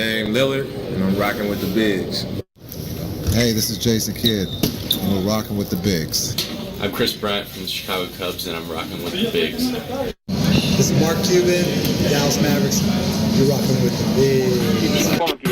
Dame Lillard, and I'm rocking with the Bigs. Hey, this is Jason Kidd, and we're rocking with the Bigs. I'm Chris Bryant from the Chicago Cubs, and I'm rocking with the Bigs. This is Mark Cuban, Dallas Mavericks. You're rocking with the Bigs. Funky,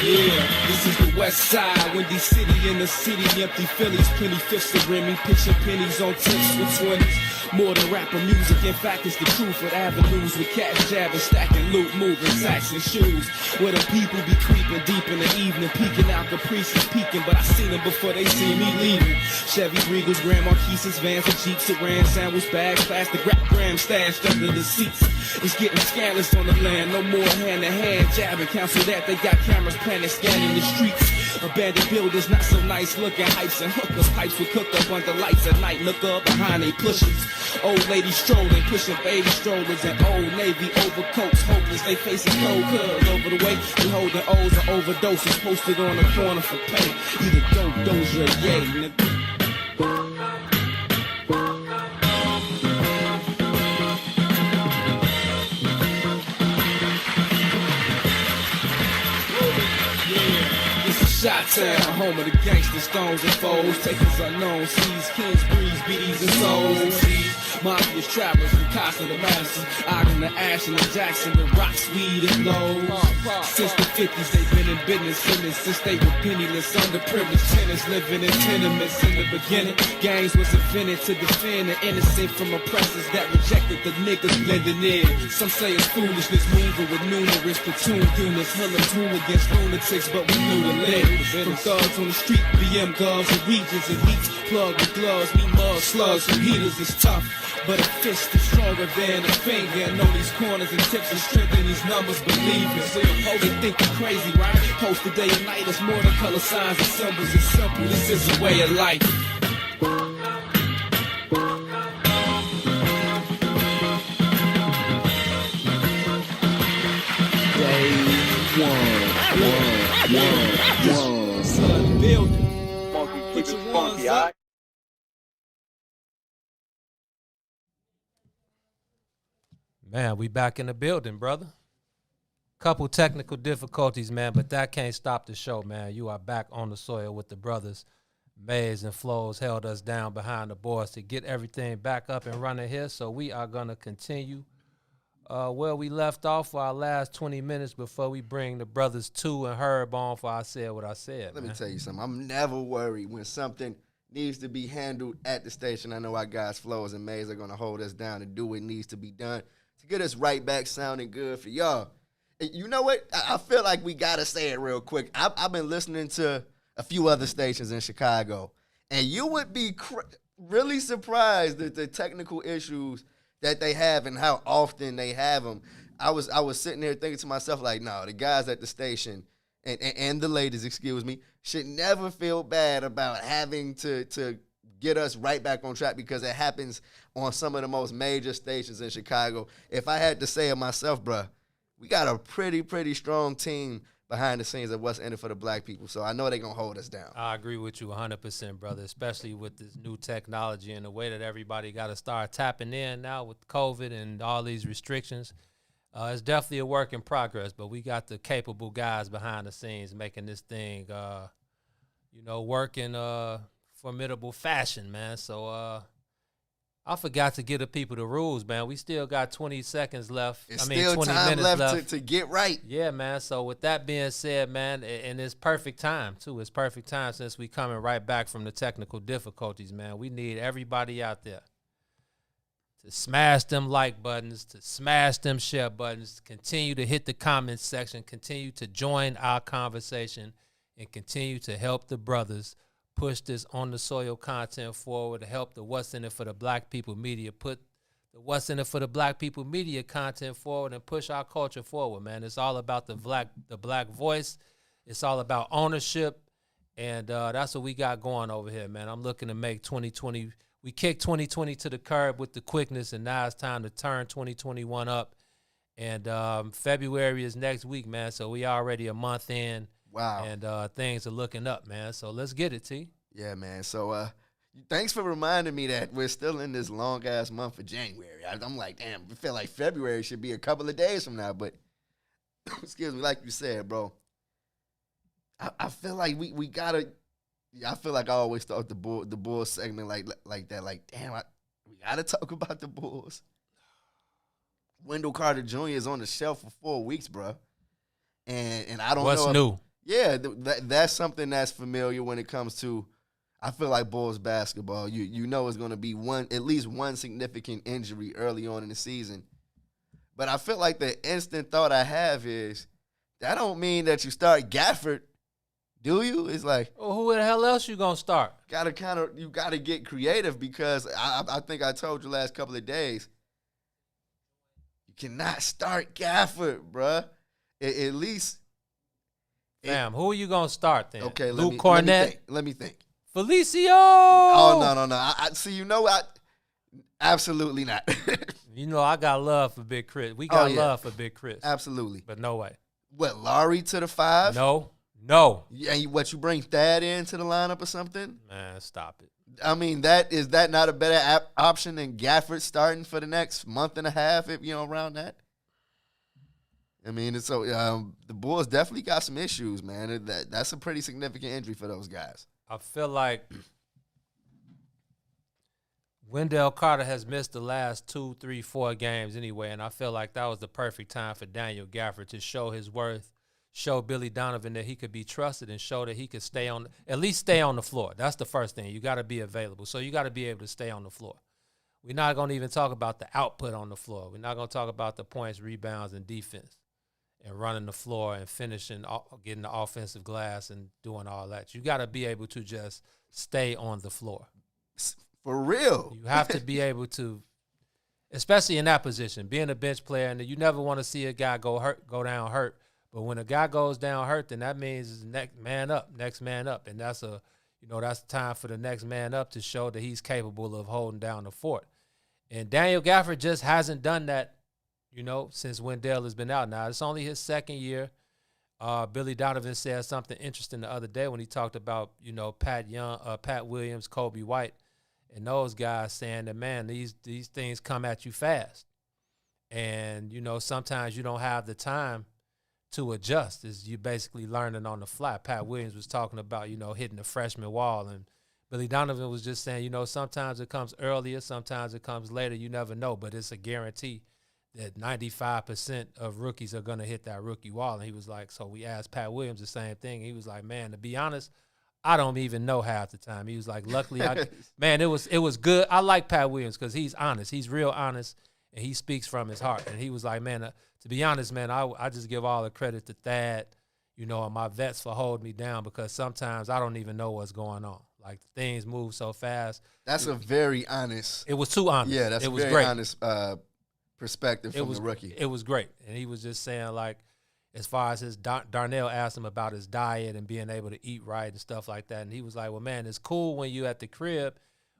Yeah, this is the West Side, Windy City in the city, empty Phillies, plenty fifths of Remy, pitching pennies on tips with 20s. More than rapper music, in fact it's the truth with avenues with cats jabbing, stacking loot, moving sacks and shoes. Where the people be creeping deep in the evening, peeking out caprices, peeking, but I seen them before they see me leaving. Chevy Regals, Grand Marquises, Vans and Jeeps, Saran sandwich bags, plastic rap gram stashed under the seats. It's getting scandalous on the land, no more hand to hand jabbing. Counsel that they got cameras planted, scanning the streets. Abandoned buildings, not so nice looking, hypes and hookers, pipes would cook up under lights at night. Look up behind they pushes. Old ladies strolling, pushing baby strollers and old Navy overcoats, hopeless. They facing cold cuz over the way. We holding O's or overdoses, posted on the corner for pay. Either dope, doja, yay, nigga. Shot-town, home of the gangsters, stones and foes. Takers unknown, seas, kings, breeze, bees and souls. Mafia's travelers from Casa to Madison, Ogden to Ashland to Jackson to rocks, weed and blows. Since the 50s they've been in business, since they were penniless, underprivileged tenants living in tenements. In the beginning, gangs was invented to defend the innocent from oppressors that rejected the niggas blending in. Some say it's foolishness, moving with numerous platoon units, hella tool against lunatics, but we knew the limit. From thugs on the street, BM guards and regions and heats, plug with gloves, meet mud slugs from heaters is tough. But a fist is stronger than a finger. And know these corners and tips and strengthen these numbers, believe it. They think we're crazy, right? Post the day and night, it's more than color signs and symbols. It's simple, this is a way of life. Son, building. Funky, keep it funky, alright? Man, we back in the building, brother. Couple technical difficulties, man, but that can't stop the show, man. You are back on the soil with the brothers. Mays and Flows held us down behind the boards to get everything back up and running here, so we are going to continue where we left off for our last 20 minutes before we bring the brothers Two and Herb on for I Said What I Said. Let me tell you something. I'm never worried when something needs to be handled at the station. I know our guys Flows and Mays are going to hold us down and do what needs to be done to get us right back sounding good for y'all. And you know what? I feel like we got to say it real quick. I've been listening to a few other stations in Chicago, and you would be really surprised at the technical issues that they have and how often they have them. I was sitting there thinking to myself, like, no, the guys at the station and the ladies, excuse me, should never feel bad about having to get us right back on track because it happens on some of the most major stations in Chicago. If I had to say it myself, bruh, we got a pretty strong team behind the scenes of what's in it for the black people. So I know they're going to hold us down. I agree with you 100%, brother, especially with this new technology and the way that everybody got to start tapping in now with COVID and all these restrictions. It's definitely a work in progress, but we got the capable guys behind the scenes making this thing, work in formidable fashion, man. So I forgot to give the people the rules, man. We still got 20 seconds left. It's 20 still time minutes left to get right. Yeah, man. So with that being said, man, and it's perfect time, too. It's perfect time since we coming right back from the technical difficulties, man. We need everybody out there to smash them like buttons, to smash them share buttons, continue to hit the comments section, continue to join our conversation, and continue to help the brothers push this on the soil content forward, to help the What's in It for the Black People media put the What's in It for the Black People media content forward and push our culture forward, man. It's all about the black voice. It's all about ownership, and that's what we got going over here, man. I'm looking to make 2020. We kicked 2020 to the curb with the quickness, and now it's time to turn 2021 up. And February is next week, man, so we already a month in. Wow. And things are looking up, man. So let's get it, T. Yeah, man. So thanks for reminding me that we're still in this long-ass month of January. I'm like, damn, I feel like February should be a couple of days from now. But, excuse me, like you said, bro, I feel like we got to – I feel like I always start the Bulls segment like that. Like, damn, we got to talk about the Bulls. Wendell Carter Jr. is on the shelf for 4 weeks, bro. And I don't know. What's new? Yeah, that's something that's familiar when it comes to, I feel like Bulls basketball. You know it's going to be at least one significant injury early on in the season. But I feel like the instant thought I have is, that don't mean that you start Gafford, do you? It's like, Well, who the hell else you gonna start? you gotta get creative, because I think I told you last couple of days, you cannot start Gafford, bruh. At least. Damn, who are you gonna start then? Okay, Luke Cornett, let me think. Felicio. Oh no! I see. Absolutely not. You know I got love for Big Chris. We got yeah. love for Big Chris. Absolutely. But no way. What, Laurie to the 5? No. Yeah, you bring Thad into the lineup or something? Man, stop it. I mean, is that not a better option than Gafford starting for the next month and a half? If around that. I mean, so the Bulls definitely got some issues, man. That's a pretty significant injury for those guys. I feel like Wendell Carter has missed the last 2, 3, 4 games anyway, and I feel like that was the perfect time for Daniel Gafford to show his worth, show Billy Donovan that he could be trusted, and show that he could at least stay on the floor. That's the first thing. You got to be available. So you got to be able to stay on the floor. We're not going to even talk about the output on the floor. We're not going to talk about the points, rebounds, and defense, and running the floor and finishing, getting the offensive glass and doing all that. You got to be able to just stay on the floor. For real. You have to be able to, especially in that position, being a bench player, and you never want to see a guy go down hurt. But when a guy goes down hurt, then that means next man up. And that's that's time for the next man up to show that he's capable of holding down the fort. And Daniel Gafford just hasn't done that, since Wendell has been out. Now, it's only his second year. Billy Donovan said something interesting the other day when he talked about, Pat Williams, Kobe White, and those guys saying that, man, these things come at you fast. And, sometimes you don't have the time to adjust. You're basically learning on the fly. Pat Williams was talking about, hitting the freshman wall. And Billy Donovan was just saying, sometimes it comes earlier, sometimes it comes later. You never know, but it's a guarantee that 95% of rookies are going to hit that rookie wall. And he was like, so we asked Pat Williams the same thing. He was like, man, to be honest, I don't even know half the time. He was like, luckily, it was good. I like Pat Williams because he's honest. He's real honest, and he speaks from his heart. And he was like, man, to be honest, man, I just give all the credit to Thad, and my vets for holding me down, because sometimes I don't even know what's going on. Like, things move so fast. That's a very honest. It was too honest. Yeah, that's it a was very great. honest perspective from the rookie. It was great. And he was just saying, like, as far as Darnell asked him about his diet and being able to eat right and stuff like that. And he was like, well, man, it's cool when you at the crib,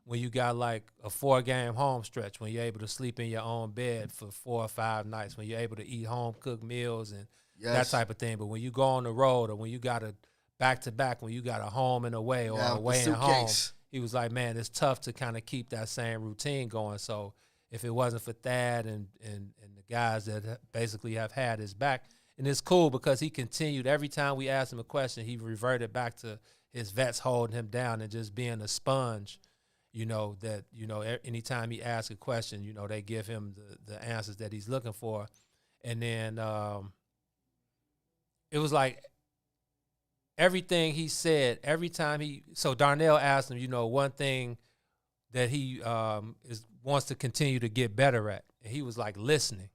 when you got like a 4-game home stretch, when you're able to sleep in your own bed for 4 or 5 nights, when you're able to eat home-cooked meals and that type of thing. But when you go on the road, or when you got a back-to-back, when you got a home and away, or away and home, he was like, man, it's tough to kind of keep that same routine going. So if it wasn't for Thad and the guys that basically have had his back, and it's cool because he continued, every time we asked him a question, he reverted back to his vets holding him down and just being a sponge, anytime he asks a question, they give him the answers that he's looking for. And then it was like everything he said, every time so Darnell asked him, one thing that he wants to continue to get better at. And he was like, listening.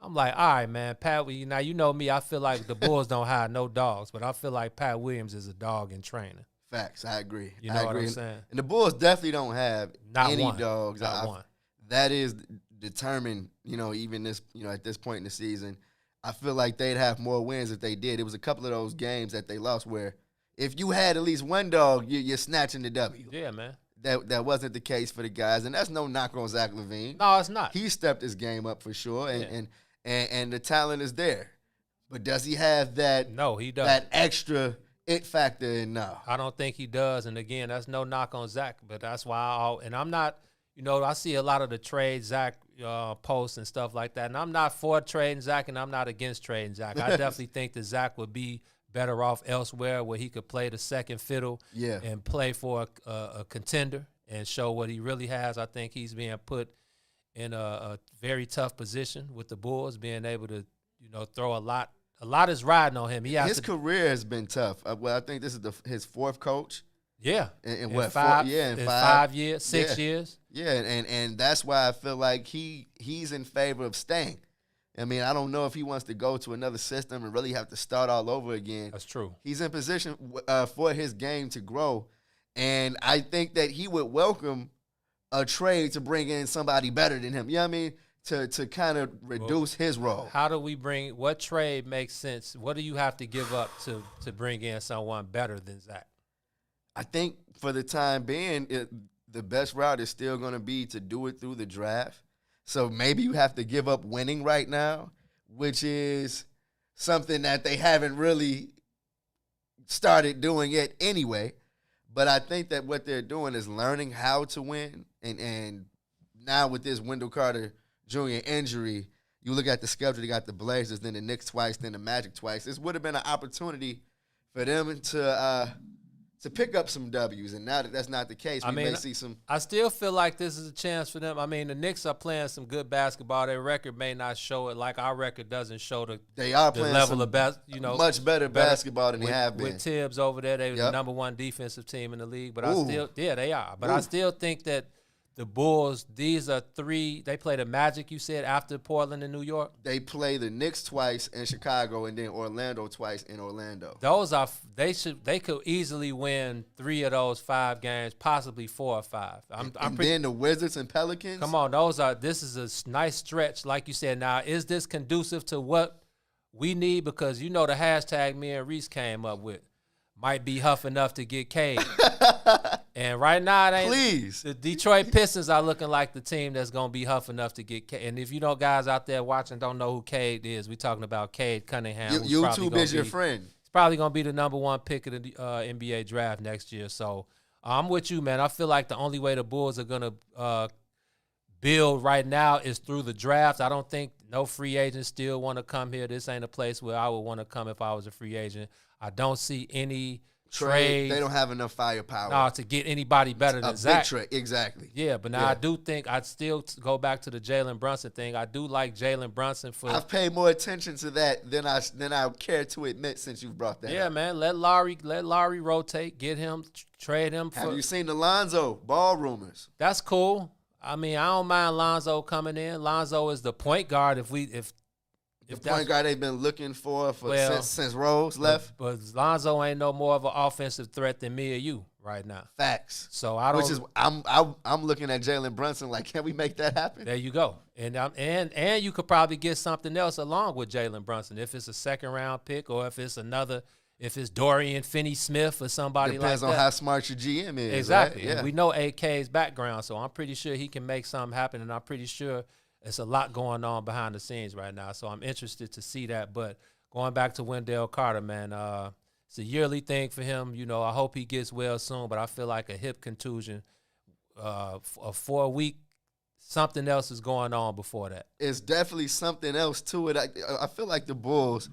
I'm like, all right, man, Pat, now you know me, I feel like the Bulls don't hire no dogs, but I feel like Pat Williams is a dog in training. Facts, I agree. You know what I'm saying? And the Bulls definitely don't have any dogs. Not one. That is determined, even this, at this point in the season. I feel like they'd have more wins if they did. It was a couple of those games that they lost where if you had at least one dog, you're snatching the W. Yeah, man. That wasn't the case for the guys, and that's no knock on Zach LaVine. No, it's not. He stepped his game up for sure, and the talent is there. But does he have that? No, he doesn't. That extra it factor? No. I don't think he does. And again, that's no knock on Zach, but that's why and I'm not, I see a lot of the trade Zach posts and stuff like that. And I'm not for trading Zach, and I'm not against trading Zach. I definitely think that Zach would be better off elsewhere where he could play the second fiddle and play for a contender and show what he really has. I think he's being put in a very tough position with the Bulls, being able to, throw a lot. A lot is riding on him. His career has been tough. Well, I think this is his fourth coach. Yeah. In 5 years, 6 years. Yeah, and that's why I feel like he's in favor of staying. I mean, I don't know if he wants to go to another system and really have to start all over again. That's true. He's in position for his game to grow, and I think that he would welcome a trade to bring in somebody better than him. You know what I mean? To kind of reduce his role. How do we what trade makes sense? What do you have to give up to bring in someone better than Zach? I think for the time being, the best route is still going to be to do it through the draft. So maybe you have to give up winning right now, which is something that they haven't really started doing yet anyway. But I think that what they're doing is learning how to win. And now with this Wendell Carter Jr. injury, you look at the schedule, they got the Blazers, then the Knicks twice, then the Magic twice. This would have been an opportunity for them to pick up some W's, and now that that's not the case, we may see some. I still feel like this is a chance for them. I mean, the Knicks are playing some good basketball. Their record may not show it, like our record doesn't show the level of much better basketball than they have been. With Tibbs over there, they were the number one defensive team in the league. But they are. But I still think that the Bulls, these are three. They play the Magic, you said, after Portland and New York? They play the Knicks twice in Chicago and then Orlando twice in Orlando. They could easily win 3 of those 5 games, possibly 4 or 5. Then the Wizards and Pelicans? Come on, this is a nice stretch, like you said. Now, is this conducive to what we need? Because the hashtag me and Reese came up with might be huff enough to get Cade. And right now, it ain't. Please. The Detroit Pistons are looking like the team that's going to be huff enough to get Cade. And if guys out there watching don't know who Cade is, we're talking about Cade Cunningham. YouTube is your friend. He's probably going to be the number 1 pick of the NBA draft next year. So I'm with you, man. I feel like the only way the Bulls are going to build right now is through the draft. I don't think no free agents still want to come here. This ain't a place where I would want to come if I was a free agent. I don't see any trade. They don't have enough firepower. No, to get anybody better than Zach. Exactly. Yeah, but now I do think I'd still go back to the Jalen Brunson thing. I do like Jalen Brunson for. I've paid more attention to that than I care to admit since you've brought that up. Yeah, man. Let Lowry rotate. Get him, trade him. Have you seen the Lonzo ball rumors? That's cool. I mean, I don't mind Lonzo coming in. Lonzo is the point guard. The point guard they've been looking for since Rose left. But Lonzo ain't no more of an offensive threat than me or you right now. Facts. So I don't. Which is I'm looking at Jalen Brunson like, can we make that happen? There you go. And you could probably get something else along with Jalen Brunson if it's a 2nd round pick or if it's Dorian Finney-Smith or somebody like that. Depends on how smart your GM is. Exactly. Right? Yeah. And we know AK's background, so I'm pretty sure he can make something happen, and I'm pretty sure it's a lot going on behind the scenes right now. So I'm interested to see that. But going back to Wendell Carter, man, it's a yearly thing for him. I hope he gets well soon, but I feel like a hip contusion, for a week, something else is going on before that. It's definitely something else to it. I feel like the Bulls,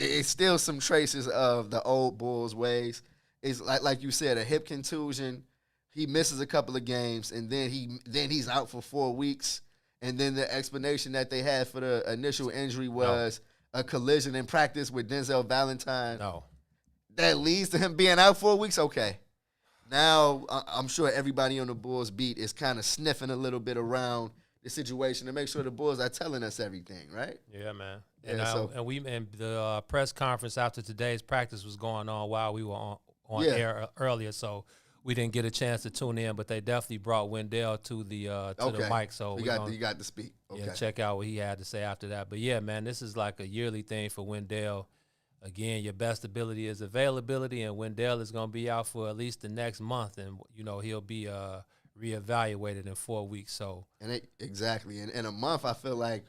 it's still some traces of the old Bulls ways. It's like you said, a hip contusion. He misses a couple of games, and then he's out for 4 weeks. And then the explanation that they had for the initial injury was a collision in practice with Denzel Valentine. No. That leads to him being out 4 weeks? Okay. Now, I'm sure everybody on the Bulls beat is kind of sniffing a little bit around the situation to make sure the Bulls are telling us everything, right? Yeah, man. Yeah, and the press conference after today's practice was going on while we were on air earlier, so we didn't get a chance to tune in, but they definitely brought Wendell to the mic. So you got to speak. Okay. Yeah, check out what he had to say after that. But yeah, man, this is like a yearly thing for Wendell. Again, your best ability is availability, and Wendell is going to be out for at least the next month, and he'll be reevaluated in 4 weeks. So exactly, in a month, I feel like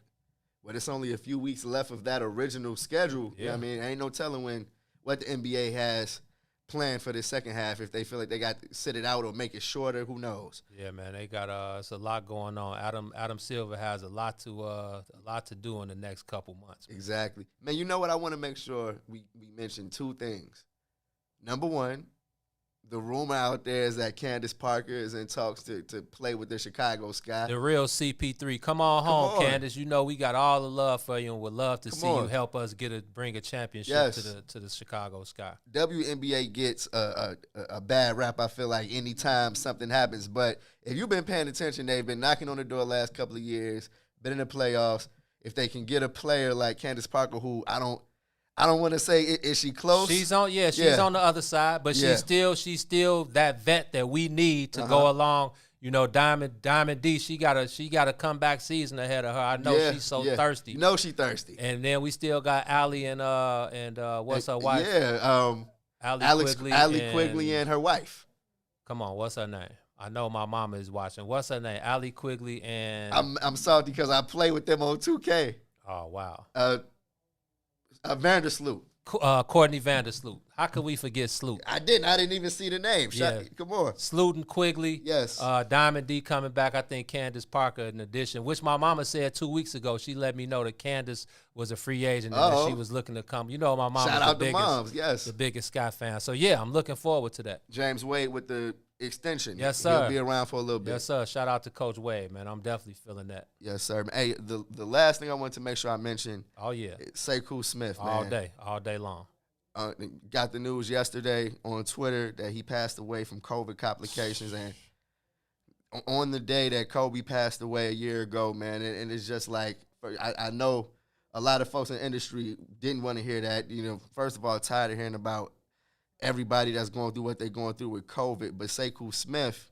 But it's only a few weeks left of that original schedule. You know what I mean? Ain't no telling what the NBA has planned for the second half. If they feel like they got to sit it out or make it shorter, who knows? Yeah, man, they got it's a lot going on. Adam Silver has a lot to do in the next couple months. Man. Exactly. Man, you know what? I want to make sure we mention two things. Number one, the rumor out there is that Candace Parker is in talks to play with the Chicago Sky. The real CP3. Come on home, Candace. You know we got all the love for you and would love to see you help us bring a championship to the Chicago Sky. WNBA gets a bad rap, I feel like, anytime something happens. But if you've been paying attention, they've been knocking on the door the last couple of years, been in the playoffs. If they can get a player like Candace Parker, who I don't want to say is she close. She's on the other side, but she's still that vet that we need to go along. You know, Diamond D. She got a comeback season ahead of her. I know she's so thirsty. You know she thirsty. And then we still got Allie and what's her wife? Allie Quigley and her wife. Come on, what's her name? I know my mama is watching. What's her name? Allie Quigley and I'm salty because I play with them on 2K. Oh wow. Vandersloot. Courtney Vandersloot. How could we forget Sloot? I didn't even see the name. Come on. Sloot and Quigley. Yes. Diamond D coming back. I think Candace Parker in addition, which my mama said 2 weeks ago. She let me know that Candace was a free agent and that she was looking to come. You know my mom Shout was out to moms, yes. the biggest Sky fan. So, yeah, I'm looking forward to that. James Wade with the extension. Yes, sir. He'll be around for a little bit. Yes, sir. Shout out to Coach Wade, man. I'm definitely feeling that. Yes, sir. Hey, the last thing I want to make sure I mention. Oh, yeah. Sekou Smith, man. All day long. Got the news yesterday on Twitter that he passed away from COVID complications. And on the day that Kobe passed away a year ago, man, and it's just like, I know a lot of folks in the industry didn't want to hear that. You know, first of all, tired of hearing about everybody that's going through what they're going through with COVID. But Sekou Smith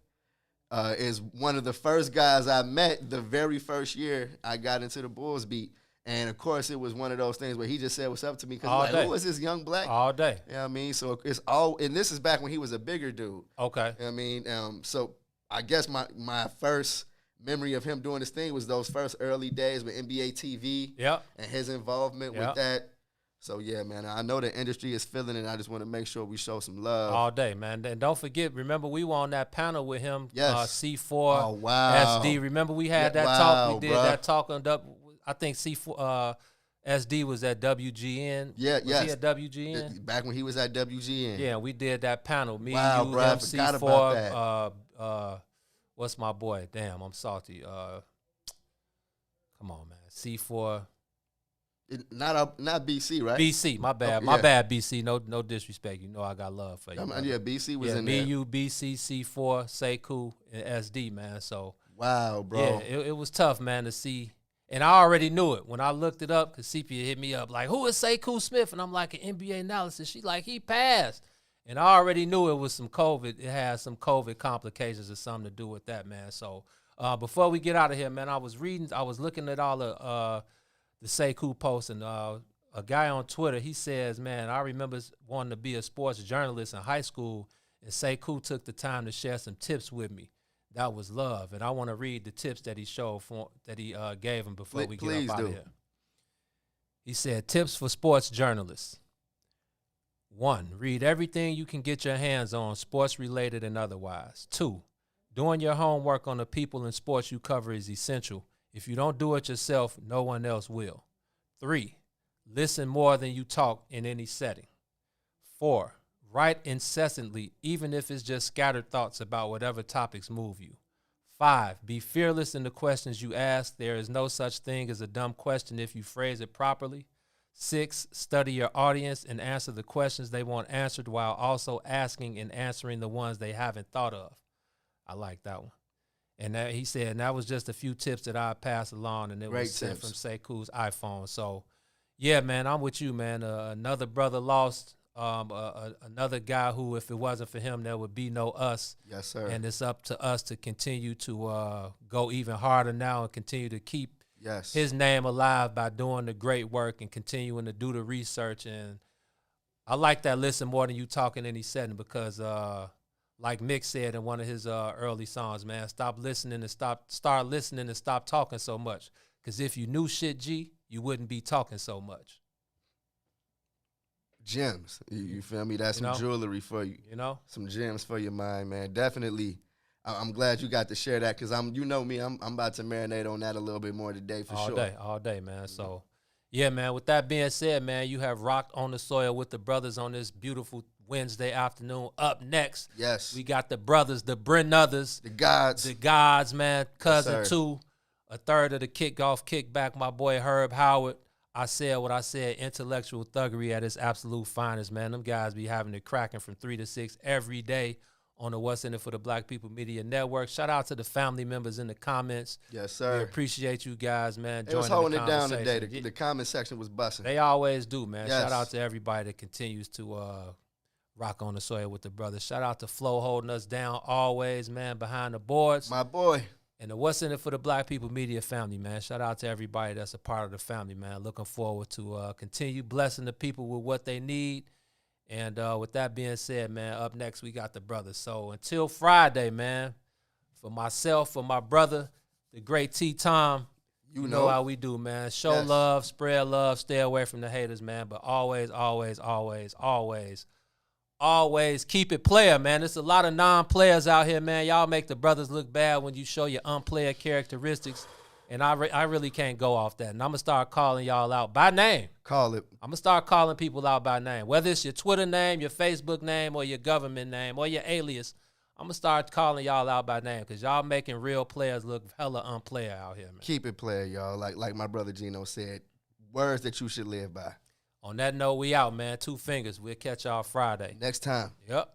is one of the first guys I met the very first year I got into the Bulls beat. And, of course, it was one of those things where he just said what's up to me because who is this young black? All day. You know what I mean? So it's all – and this is back when he was a bigger dude. Okay. You know what I mean? So I guess my first memory of him doing this thing was those first early days with NBA TV and his involvement with that. So, yeah, man, I know the industry is feeling it. I just want to make sure we show some love. All day, man. And don't forget, remember we were on that panel with him, C4, oh, wow. SD. Remember we had that talk? We did that talk on I think C4 SD was at WGN. Yeah, was he at WGN? Back when he was at WGN. Yeah, we did that panel. Me, you, bro, him, I forgot about C4. What's my boy? Damn, I'm salty. Come on, man. C4. Not BC, right? BC, my bad. My bad, BC. No disrespect. You know I got love for you. Yeah, BC was in me, there. you, BC, C4, Sekou, and SD, man. So wow, bro. Yeah, it was tough, man, to see. And I already knew it when I looked it up because Sepia hit me up like, who is Sekou Smith? And I'm like, an NBA analysis. She like, he passed. And I already knew it was some COVID. It had some COVID complications or something to do with that, man. So before we get out of here, man, I was looking at all the Sekou posts, and a guy on Twitter, he says, man, I remember wanting to be a sports journalist in high school, and Sekou took the time to share some tips with me. That was love, and I want to read the tips that he gave him before we get up out of here. He said, tips for sports journalists. 1, read everything you can get your hands on, sports-related and otherwise. 2, doing your homework on the people in sports you cover is essential. If you don't do it yourself, no one else will. 3, listen more than you talk in any setting. 4, write incessantly, even if it's just scattered thoughts about whatever topics move you. 5, be fearless in the questions you ask. There is no such thing as a dumb question if you phrase it properly. 6, study your audience and answer the questions they want answered while also asking and answering the ones they haven't thought of. I like that one. And he said, and that was just a few tips that I passed along, and it was sent from Sekou's iPhone. So, yeah, man, I'm with you, man. Another brother lost. Another guy who, if it wasn't for him, there would be no us. Yes, sir. And it's up to us to continue to go even harder now and continue to keep his name alive by doing the great work and continuing to do the research. And I like that listen more than you talking in any setting because, like Mick said in one of his early songs, man, start listening and stop talking so much. Because if you knew shit, G, you wouldn't be talking so much. Gems. You feel me? That's You some know? jewelry for you. You know? Some gems for your mind, man. Definitely. I'm glad you got to share that because you know me, I'm about to marinate on that a little bit more today for sure. All day, man. So, yeah, man, with that being said, man, you have rocked on the soil with the brothers on this beautiful Wednesday afternoon. Up next, Yes. we got the brothers, the Brenothers, The gods. the gods, man. Cousin sir. 2, a third of the kickoff, kickback, my boy Herb Howard. I said what I said, intellectual thuggery at its absolute finest, man. Them guys be having it cracking from 3 to 6 every day on the What's In It for the Black People Media Network. Shout out to the family members in the comments. Yes, We sir. appreciate you guys, man. They was joining holding the it down today. conversation. The comment section was busting. They always do, man. Yes. Shout out to everybody that continues to rock on the soil with the brothers. Shout out to Flo holding us down always, man, behind the boards. My boy. And the What's In It for the Black People Media family, man. Shout out to everybody that's a part of the family, man. Looking forward to continue blessing the people with what they need. And with that being said, man, up next we got the brothers. So until Friday, man, for myself, for my brother, the great T. Tom, you know how we do, man. Show Yes. love, spread love, stay away from the haters, man. But always, always, always, always, always keep it player, man. There's a lot of non-players out here, man. Y'all make the brothers look bad when you show your unplayer characteristics. And I really can't go off that. And I'm going to start calling y'all out by name. Call it. I'm going to start calling people out by name. Whether it's your Twitter name, your Facebook name, or your government name, or your alias, I'm going to start calling y'all out by name because y'all making real players look hella unplayer out here, man. Keep it player, y'all. Like my brother Gino said, words that you should live by. On that note, we out, man. 2 fingers. We'll catch y'all Friday. Next time. Yep.